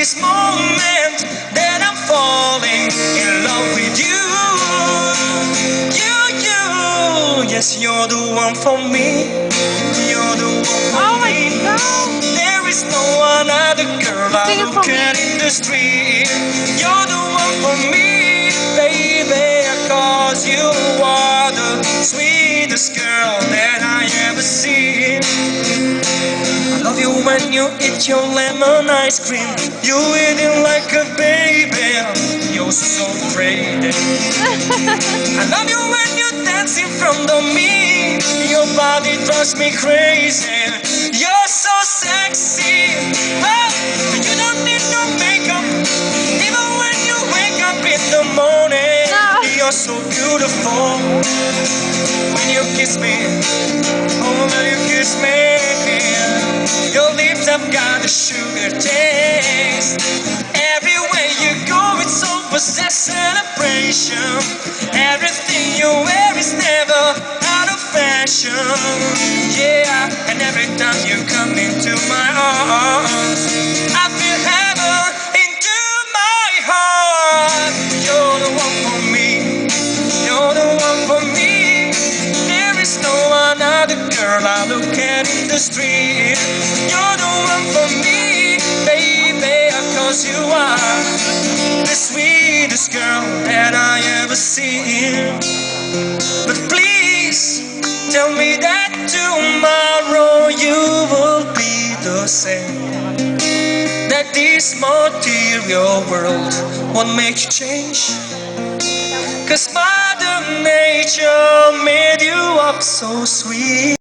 this moment that I'm falling in love with you. Yes, you're the one for me. You're the one for Oh my me. God. There is no other girl I Sing it look for me. at in the street. You're the one for me, baby, 'cause you are the sweetest girl that I ever seen. I love you when you eat your lemon ice cream. You eat it like a baby. You're so pretty. I love you when you dance in front of me. Your body drives me crazy. You're so sexy. Oh, you don't need no makeup. Even when you wake up in the morning, No. you're so beautiful. When you kiss me, oh, when you kiss me, your lips have got a sugar taste. Everywhere you go, it's so possess celebration. Everything you wear is never out of fashion. Yeah, and every time you come into my arms, I feel heaven into my heart. You're the one for me. You're the one for me. There is no other girl I look at in the street. You're the one for me, baby, 'cause you are the sweetest girl that I ever seen. But please tell me that tomorrow you will be the same. That this material world won't make you change. 'Cause Mother Nature made you up so sweet.